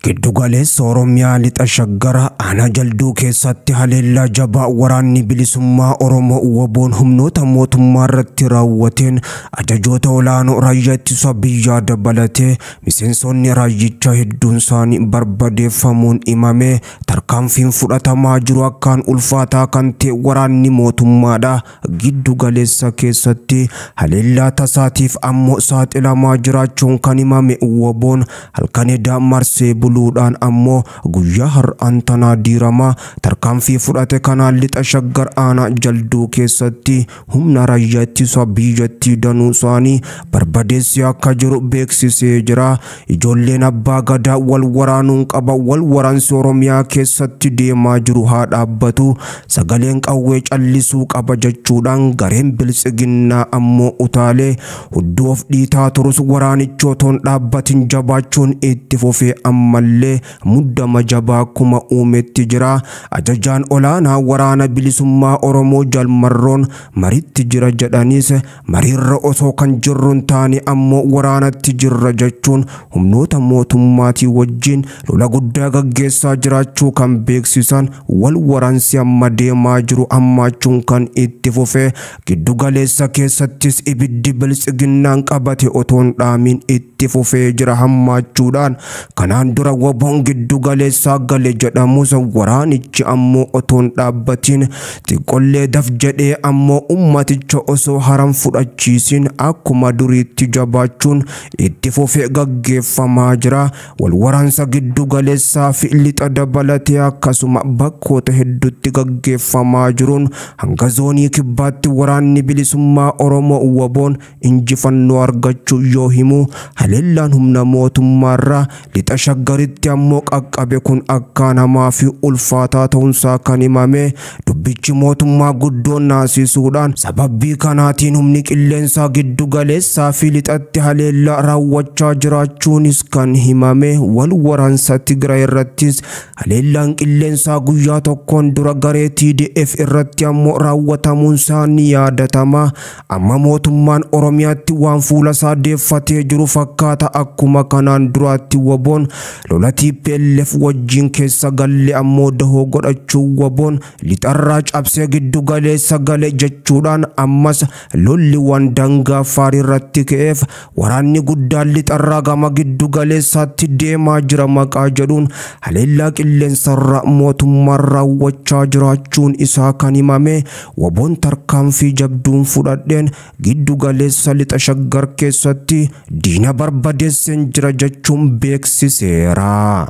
Giddugaleessa Oromiyaa lixa shaggara aanaa jalduu keessatti haleellaa jabaa waraanni bilisummaa Oromoo WBO'n humnoota mootummaa irratti raawwateen ajajoota olaanoo raayyaa ittisa biyyaa dabalatee miseensonni raayyichaa hedduun isaanii barbadeeffamuun himame. Tarkaanfiin fudhatamaa jiru akkaan ulfaataa kan ta'e waraanni mootummaadha. Giddugaleessa keessatti haleellaa tasaatiif ammoo saaxilamaa jiraachuun kan himame WBO'n halkan edaa marsee buluudhaan ammoo guyyaa har'aan tanaa diiramaa tarkaanfii fudhate kanaan lixa shaggar aanaa jalduu keessatti humna raayyaa ittisa biyyattii danuu isaanii barbadeessee akka jiru beeksisee jira. Ijoolleen abbaa gadaa wal waraanuun qaba. Wal waraansi Oromiyaa keessatti deemaa jiru haa dhaabbatu. Sagaleen qawwee callisuu qaba jechuudhaan gareen bilisiginnaa ammoo utaalee hudduu of dhiitaa turus waraanichootoon dhaabbatiin jabaachuun itti fufee ammallee muddama jabaa akkuma uumetti jira. Ajajaan olaanaa waraana bilisummaa Oromoo Jalmarroon maritti jira jedhanis mariirra osoo kan jirruun taane ammoo waraanatti jirra jechuun humnoota mootummaatii wajjin lola guddaa gaggeessaa jiraachuu kan beeksisan. Wal waraansi amma deemaa jiru hammaachuun kan itti fufee giddugaleessa keessattis ibiddi bilisiginnaan qabate otoon dhaamin itti fufee jira hammaachuudhaan. Kanaan dura WBO'n giddugaleessaa gale jedhamus waraanichi ammoo otoon dhaabbatiin xiqqollee daf jedhee ammoo ummaticha osoo haran fudhachiisin akkuma duriitti jabaachuun itti fufee gaggeeffamaa jira. Wal waraansa giddugaleessaa fi lixa dabalatee akkasuma bakkoota hedduutti gaggeeffamaa jiruun hanga zoonii kibbaatti waraanni bilisummaa Oromoo WBO'n injifannoo argachuu yoo himu, haleellaan humna mootummaarraa lixa shaggaritti ammoo qaqqabe kun akkaan hamaa fi ulfaataa ta'uunsaa kan himame. Dubbichi mootummaa guddoon naasisuudhaan sababii kanaatiin humni qilleensaa giddugaleessaa fi lixatti haleellaa raawwachaa jiraachuunis kan himame. Wal waraansa Tigraay irrattis haleellaan qilleensaa guyyaa tokkoon dura garee TDF irratti ammoo raawwatamuunsaa ni yaadatama. Amma mootummaan Oromiyaatti waan fuula isaa deeffatee jiru fakkaata. Akkuma kanaan duraatti WBO'n lola TPLF wajjin keessa galle ammoo dahoo godhachuu WBO'n lixarraa cabsee giddugaleessa gale jechuudhaan ammas lolli waan daangaa Affaar irratti ka'eef waraanni guddaan lixarraa gama giddugaleessaatti deemaa jira maqaa jedhuun haleellaa qilleensarraa mootummaan raawwachaa jiraachuun isaa kan himame. WBO'n tarkaanfii jabduun fudhadheen giddugaleessa lixa shaggar keessatti diina barbadeesseen jira jechuun beeksiseera.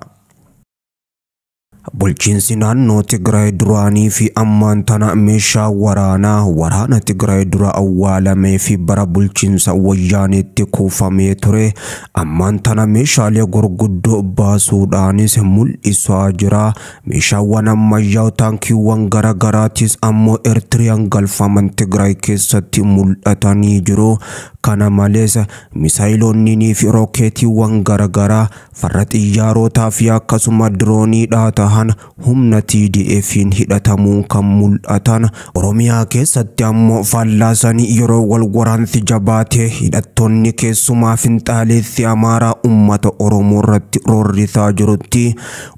Bulchiinsi naannoo Tigraay duraanii fi ammaan tana meeshaa waraana Tigraay dura awwaalamee fi bara bulchiinsa wayyaaneetti kuufamee ture ammaan tana meeshaalee gurguddoo baasuudhaanis mul'isaa jira. Meeshaawwan ammayyaa taankiiwwan garaagaraatis ammoo Eertiriyaan galfaman Tigraay keessatti mul'atanii jiru. Kana malees misaayiloonnii fi rookeetiiwwan garaagaraa farra xiyyaarotaa fi akkasuma dirooniidhaa ta'an humna TDF'n hidhatamuun kan mul'atan. Oromiyaa keessatti ammoo fallaasanii yeroo wal waraansi jabaatee hidhattoonni keessumaa finxaaleessi Amaaraa uummata Oromoo irratti roorrisaa jirutti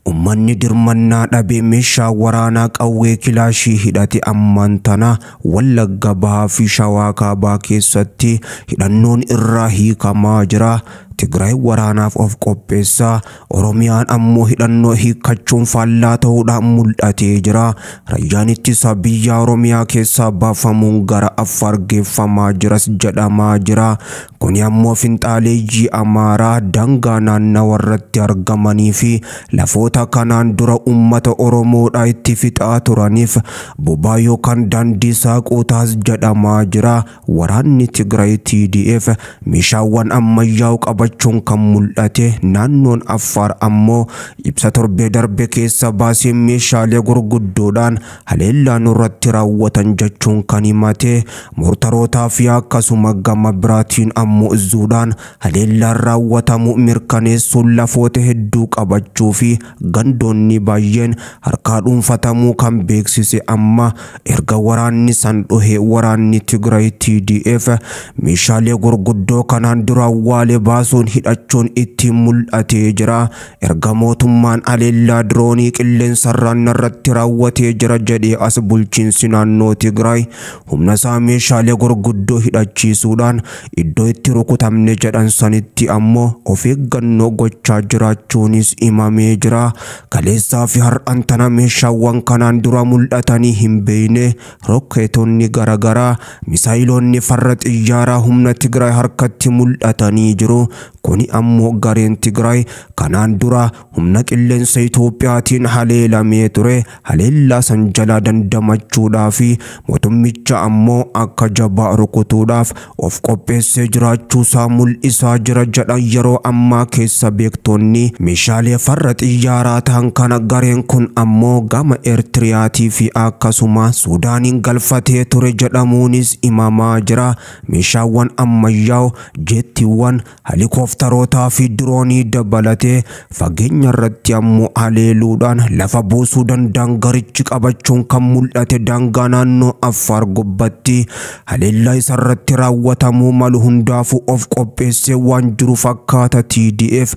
uummanni dirmannaa dhabee meeshaa waraanaa qawwee kilaashii hidhate ammaan tana Wallagga Bahaa fi Shawaa Kaabaa keessatti hidhannoon irraa hiikamaa jira. Tigraay waraanaaf of qopheessaa, Oromiyaan ammoo hidhannoo hiikachuun faallaa ta'uudhaan mul'atee jira. Raayyaan ittisa biyyaa Oromiyaa keessaa baafamuun gara Affaar geeffamaa jiras jedhamaa jira. Kuni ammoo finxaaleeyyii Amaaraa daangaa naannawa irratti argamanii fi lafoota kanaan dura uummata Oromoodhaa itti fixaa turaniif bobaa yookaan daandii saaquutaas jedhamaa jira. Waraanni Tigraay TDF meeshaawwan ammayyaa qabachuun kan mul'ate. Naannoon Affaar ammoo ibsa torbee darbe keessa baasee meeshaalee gurguddoodhaan haleellaa irratti raawwatan jechuun kan himate. Mortarootaa fi akkasuma gama biraatiin ammoo izuudhaan haleellaan raawwatamu mirkaneessuun lafoota hedduu qabachuu fi gandoonni baay'een harkaa dhuunfatamuu kan beeksise. Amma erga waraanni san dhuhe waraanni Tigraay TDF meeshaalee gurguddoo kanaan dura awwaale baasu kaasuun hidhachuun itti mul'atee jira. Erga mootummaan haleellaa diroonii qilleensarraan irratti raawwatee jira jedhee as bulchiinsi naannoo Tigraay humna isaa meeshaalee gurguddoo hidhachiisuudhaan iddoo itti rukutamne jedhan sanitti ammoo of eeggannoo gochaa jiraachuunis himamee jira. Kaleessaa fi har'aan tana meeshaawwan kanaan dura mul'atanii hin beekne rokkeetonni garagaraa misaayiloonni farra xiyyaaraa humna Tigraay harkatti mul'atanii jiru. Kuni ammoo gareen Tigraay kanaan dura humna qilleensa Itoophiyaatiin haleelamee ture. Haleellaa san jalaa dandamachuudhaaf mootummicha ammoo akka jabaa rukutuudhaaf of qopheessee jiraachuusaa mul'isaa jira jedhan yeroo ammaa keessa beektonni. Meeshaalee farra xiyyaaraa ta'an kana gareen kun ammoo gama Eertiriyaatii fi akkasuma Suudaaniin galfatee ture jedhamuunis himamaa jira. Meeshaawwan ammayyaa'oo jettiiwwan helikooftarootaa fi diroonii dabalatee fageenya irratti ammoo haleeluudhaan lafa buusuu danda'an garichi qabachuun kan mul'ate daangaa naannoo Affaar gubbatti. Haleellaa isarratti raawwatamuu malu hundaafuu of qopheessee waan jiru fakkaata TDF.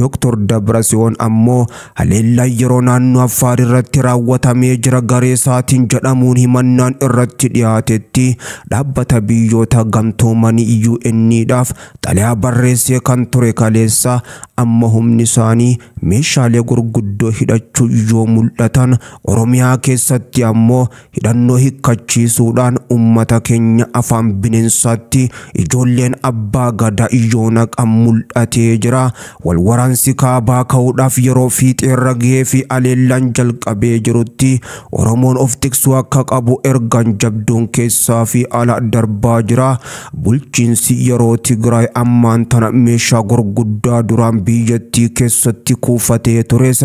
Dr. Dabratsiyoon ammoo haleellaa yeroo naannoo Affaar irratti raawwatamee jira garee isaatiin jedhamuun himannaan irratti dhiyaatetti dhaabbata biyyoota gamtoomanii UN'dhaaf xalayaa barreessee kan ture kaleessa. Amma humni isaanii meeshaalee gurguddoo hidhachuu yoo mul'atan Oromiyaa keessatti ammoo hidhannoo hiikkachiisuudhaan ummata keenya afaan bineensaatti ijoolleen abbaa gadaa yoo naqan mul'atee jira. Walwaraansi kaabaa ka'uudhaaf yeroo fiixeerra gahee fi haleellaan jalqabee jirutti Oromoon of tiksuu akka qabu ergaan jabduun keessaa fi ala darbaa jira. Bulchiinsi yeroo Tigraay ammaan tana meeshaa gurguddaa duraan biyyattii keessatti kuufatee tures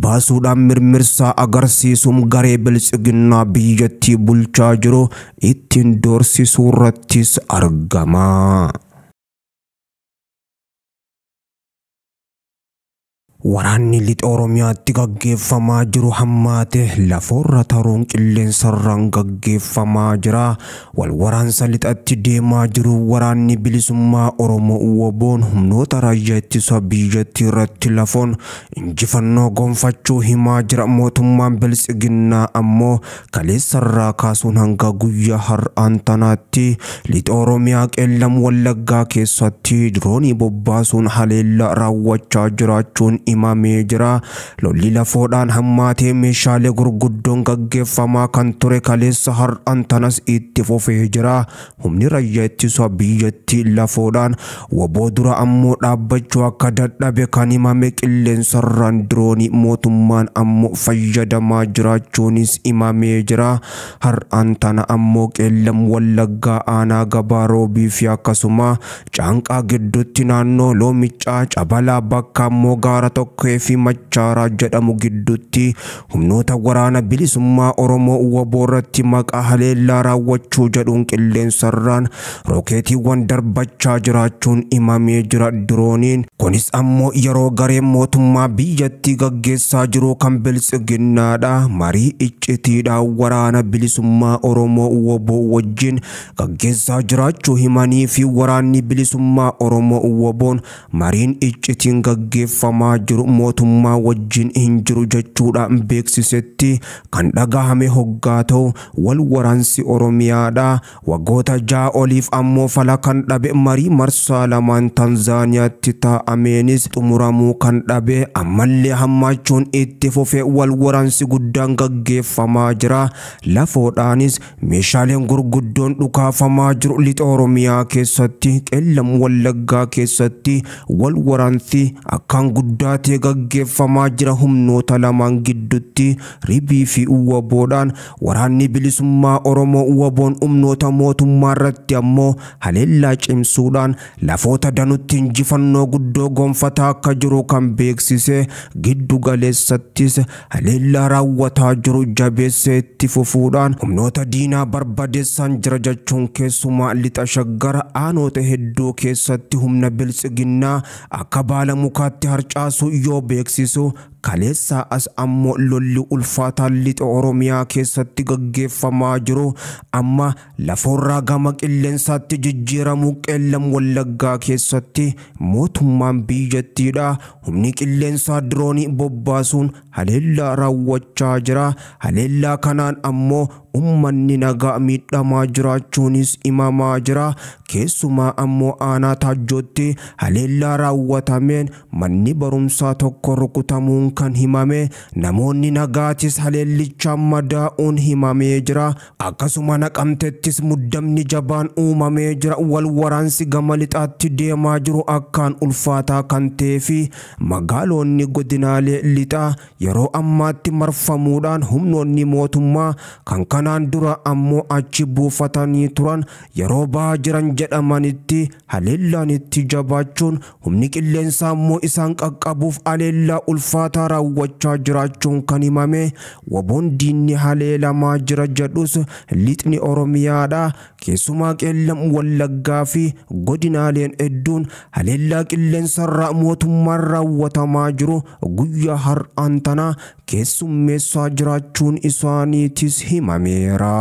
baasuudhaan mirmirsaa agarsiisuun garee biltsiginnaa biyyattii bulchaa jiru ittiin doorsisuu irrattis argama. Waraanni lixa Oromiyaatti gaggeeffamaa jiru hammaate lafoorra taruun qilleensarraan gaggeeffamaa jira. Wal waraansa lixatti deemaa jiru waraanni bilisummaa Oromoo WBO'n humnoota raayyaa ittisa biyyattii irratti lafoon injifannoo gonfachuu himaa jira. Mootummaan biltsiginnaa ammoo kaleessarraa kaasuun hanga guyyaa har'aan tanaatti lixa Oromiyaa qeellam Wallaggaa keessatti diroonii bobbaasuun haleellaa raawwachaa jiraachuun himamee jira. Lolli lafoodhaan hammaatee meeshaalee gurguddoon gaggeeffamaa kan ture kaleessa har'aan tanas itti fufee jira. Humni raayyaa ittisa biyyattii lafoodhaan WBO dura ammoo dhaabbachuu akka dadhabe kan himame qilleensarraan diroonii mootummaan ammoo fayyadamaa jiraachuunis himamee jira. Har'aan tana ammoo qeellam Wallaggaa aanaa Gabaa Roobii fi akkasuma Caanqaa gidduutti naannoo Loomicaa Cabalaa bakka ammoo gaara tokkoo fi Machaaraa jedhamu gidduutti humnoota waraana bilisummaa Oromoo WBO irratti maqaa haleellaa raawwachuu jedhuun qilleensarraan rookeetiiwwan darbachaa jiraachuun himamee jira. Dirooniin kunis ammoo yeroo gareen mootummaa biyyattii gaggeessaa jiru kan biltsiginnaadha. Marii iccitiidhaa waraana bilisummaa Oromoo WBO wajjin gaggeessaa jiraachuu himanii fi waraanni bilisummaa Oromoo WBO'n mariin iccitiin gaggeeffamaa jiru mootummaa wajjin hin jiru jechuudhaan beeksisetti kan dhagahame hoggaa ta'u wal waraansi Oromiyaadha. Waggoota 6 oliif ammoo fala kan dhabe marii marsaa lamaan Tanzaaniyaatti taa'ameenis xumuramuu kan dhabe ammallee hammaachuun itti fufee wal waraansi guddaan gaggeeffamaa jira. Lafoodhaanis meeshaaleen gurguddoon dhukaafamaa jiru lixa Oromiyaa keessatti qeellam Wallaggaa keessatti wal waraansi akkaan guddaa ta'e gaggeeffamaa jira. Humnoota lamaan gidduutti ribii fi WBO'dhaan waraanni bilisummaa Oromoo WBO'n humnoota mootummaa irratti ammoo haleellaa cimsuudhaan lafoota danutti injifannoo guddoo gonfataa akka jiru kan beeksise. Giddu galeessattis haleellaa raawwataa jiru jabeessee itti fufuudhaan humnoota diinaa barbadeessan jira jechuun keessumaa lixa Shaggar aanoota hedduu keessatti humna biltsiginnaa akka baala mukaatti harcaasu jiraachuu yoo beeksisu kaleessa as ammoo lolli ulfaataan lixa Oromiyaa keessatti gaggeeffamaa jiru amma lafoorraa gama qilleensaatti jijjiiramu qeellam Wallaggaa keessatti mootummaan biyyattiidha humni qilleensaa diroonii bobbaasuun haleellaa raawwachaa jira. Haleellaa kanaan ammoo ummanni nagaa miidhamaa jiraachuunis imamaa jira. Keessumaa ammoo aanaa Taajjootti haleellaa raawwatameen manni barumsaa tokko rukutamuun kan himame, namoonni nagaatis haleellichaan madaa'uun himamee jira. Akkasuma Naqamtettis muddamni jabaan uumamee jira. Wal waraansi gama lixaatti deemaa jiru akkaan ulfaataa kan ta'ee fi magaalonni godinaalee lixaa yeroo ammaatti marfamuudhaan humnoonni mootummaa kan kanaan dura ammoo achi buufatanii turan yeroo bahaa jiran jedhamanitti haleellaan itti jabaachuun humni qilleensaa ammoo isaan qaqqabuuf haleellaa ulfaataa raawwachaa jiraachuun kan himame. Waboon diinni haleelamaa jira jedhus lixni Oromiyaadha. Keessumaa qeellam Wallaggaa fi godinaaleen hedduun haleellaa qilleensarraa mootummaan raawwatamaa jiru guyyaa har'aan tana keessummeessaa jiraachuun isaaniitis himameera.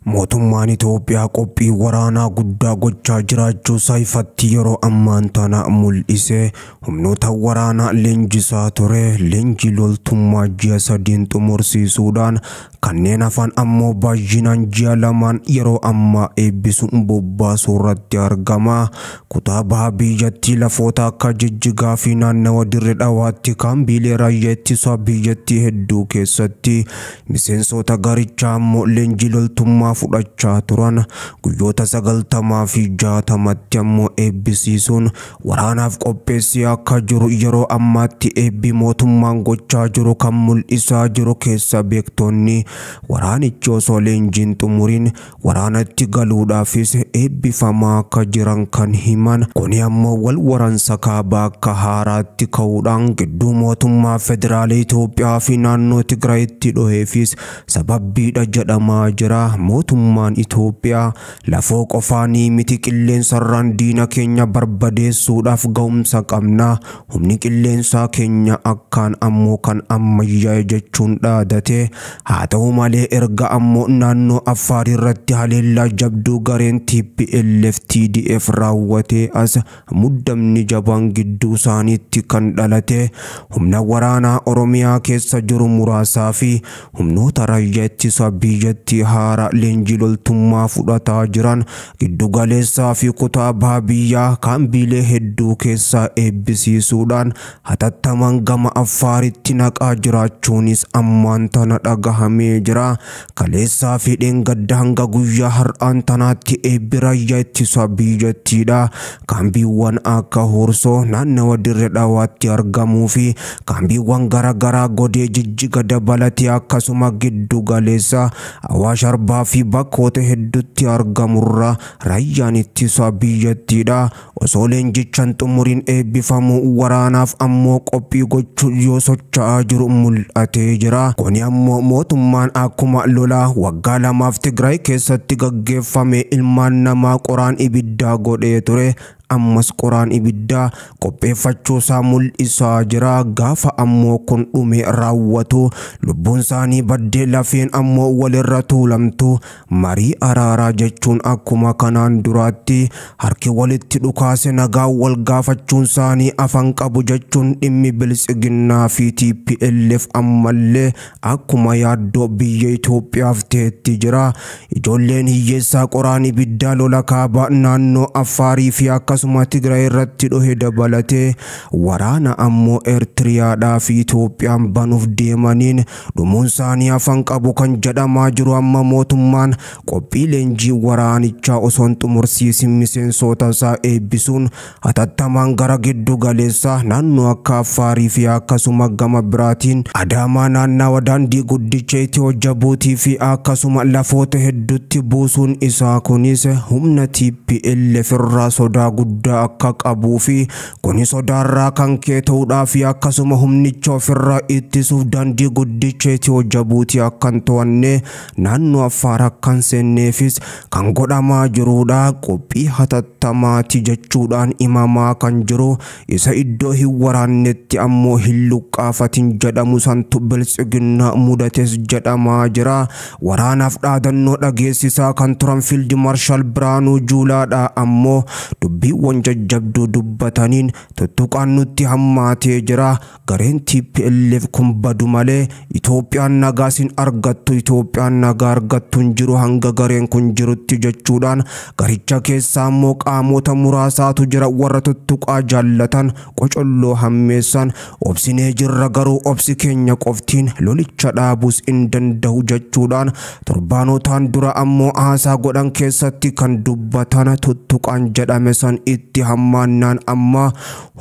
Mootummaan Itoophiyaa qophii waraanaa guddaa gochaa jiraachuu isaa ifatti yeroo ammaan tana mul'ise. Humnoota waraanaa leenjisaa ture. Leenjii loltummaa ji'a 3 xumursiisuudhaan kanneen hafan ammoo baay'inaan ji'a 2 yeroo ammaa eebbisuun bobbaasuu irratti argama. Kutaa bahaa biyyattii lafoota akka Jijjigaa fi naannawa Dirree Dhawaatti kaambiilee raayyaa ittisa biyyattii hedduu keessatti miseensota garichaa ammoo leenjii loltummaa fudhachaa turan. Guyyoota 90 fi 60tti ammoo eebbisiisuun waraanaaf qopheessee akka jiru yeroo ammaatti eebbi mootummaan gochaa jiru kan mul'isaa jiru keessa beektonni waraanichi osoo leenjiin xumuriin waraanatti galuudhaafis eebbifamaa akka jiran kan himan. Kuni ammoo wal waraansa kaabaa akka haaraatti ka'uudhaan gidduu mootummaa federaalaa Itoophiyaa fi naannoo Tigraayitti dhoheefis sababbiidha jedhamaa jira. Mootummaan Itoophiyaa lafoo qofaanii miti qilleensarraan diina keenya barbadeessuudhaaf ga'umsa qabna. Humni qilleensaa keenya akkaan ammoo kan ammayyaa'e jechuun dhaadate. Haa ta'u malee erga ammoo naannoo Affaar irratti haleellaa jabduu gareen TPLF TDF raawwatee as muddamni jabaan gidduu isaaniitti kan dhalate. Humna waraanaa Oromiyaa keessa jiru muraasaa fi humnoota raayyaa ittisa biyyattii haaraa leenjii loltummaa fudhataa jiran giddu galeessaa fi kutaa bahaa biyyaa kaambiilee hedduu keessaa eebbisiisuudhaan hatattamaan gama Affaaritti naqaa jiraachuunis ammaan tana dhagahamee jira. Kaleessaa fi dheengadda hanga guyyaa har'aan tanaatti eebbi raayyaa ittisa biyyattiidha. Kaambiiwwan akka Horsoo naannawa Dirree Dhawaatti argamuu fi kaambiiwwan garaagaraa Godee Jijjiga dabalatee akkasuma giddu galeessaa Awaash Arbaa fi bakkoota hedduutti argamurra raayyaan ittisa biyyattiidha. Osoo leenjichaan xumuriin eebbifamu waraanaaf ammoo qophii gochuu yoo socho'aa jiru mul'atee jira. Kuni ammoo mootummaan akkuma lolaa waggaa 2 Tigraay keessatti gaggeeffame ilmaan namaa qoraan ibiddaa godhee ture. Ammas qoraan ibiddaa qopheeffachuu isaa mul'isaa jira. Gaafa ammoo kun dhume raawwatu lubbuun isaanii baddee lafeen ammoo walirra tuulamtu marii araaraa jechuun akkuma kanaan duraatti harki walitti dhukaase nagaa wal gaafachuun isaanii afaan qabu jechuun dhimmi bilisiginnaa fi TPLF ammallee akkuma yaaddoo biyya Itoophiyaaf ta'etti jira. Ijoolleen hiyyeessaa qoraan ibiddaa lola kaabaa naannoo Affaarii fi akkasuma Tigraay irratti dhohe dabalatee waraana ammoo Eertiriyaadhaa fi Itoophiyaan banuuf deemaniin dhumuun isaanii afaan qabu kan jedhamaa jiru. Amma mootummaan qophii leenjii waraanichaa osoo hin xumursiisin miseensota isaa eebbisuun hatattamaan gara giddu galeessaa naannoo akka Affaarii fi akkasuma gama biraatiin Adaamaa naannawa daandii guddicha Itiyoo Jabuutii fi akkasuma lafoota hedduutti buusuun isaa kunis humna TPLF irraa sodaa guddaa akka qabuu fi kunis sodaarraa kan kee ta'uudhaaf akkasuma humnicha ofirraa ittisuuf daandii guddicha Jabuutii akkan to'anne naannoo Affaar akkan seenneefis kan godhamaa jiruudha. Qophii hatattamaati jechuudhaan imamaa kan jiru isa iddoo hin waraannetti ammoo hin luqqaafatin jedhamu santu biltsiginnaa mudates jedhamaa jira. Waraanaaf dhaadannoo dhageessisaa kan turan Fiild Maarshaal Biraanuu Juulaadha ammoo dubbiiwwan jajjabduu dubbataniin tuttuqaan nutti hammaatee jira. Gareen TPLF kun badu malee Itoophiyaan nagaasin argattu, Itoophiyaan nagaa argattu hin jiru hanga gareen kun jirutti jechuudhaan garicha keessaa ammoo qaamota muraasaatu jira warra tuttuqaa jaallatan qocolloo hammeessan. Obsinee jirra garuu obsi keenya qoftiin lolicha dhaabus hin danda'u jechuudhaan torbaanotaan dura ammoo haasaa godhan keessatti kan dubbatan tuttuqaan jedhame san itti hammaannaan amma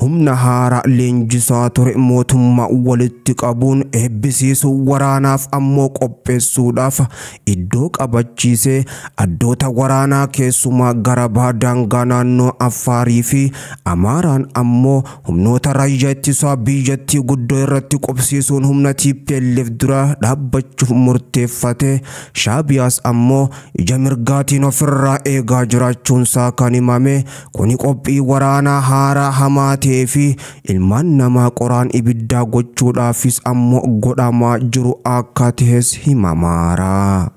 humna haaraa leenjisaa ture mootummaa walitti qabuun eebbisiisu waraanaaf ammoo qopheessuudhaaf iddoo qabachiisee addoota waraanaa keessumaa gara daangaa naannoo Affaarii fi Amaaraan ammoo humnoota raayyaa ittisaa biyyattii guddoo irratti qubsiisuun humna TPLF dura dhaabbachuuf murteeffate. Shaabiyaas ammoo ija mirgaatiin ofirraa eegaa jiraachuunsaa kan himame. Kuni qophii waraanaa haaraa hamaa ta'ee fi ilmaan namaa qoraan ibiddaa gochuudhaafis ammoo godhamaa jiru akka ta'es himamaara.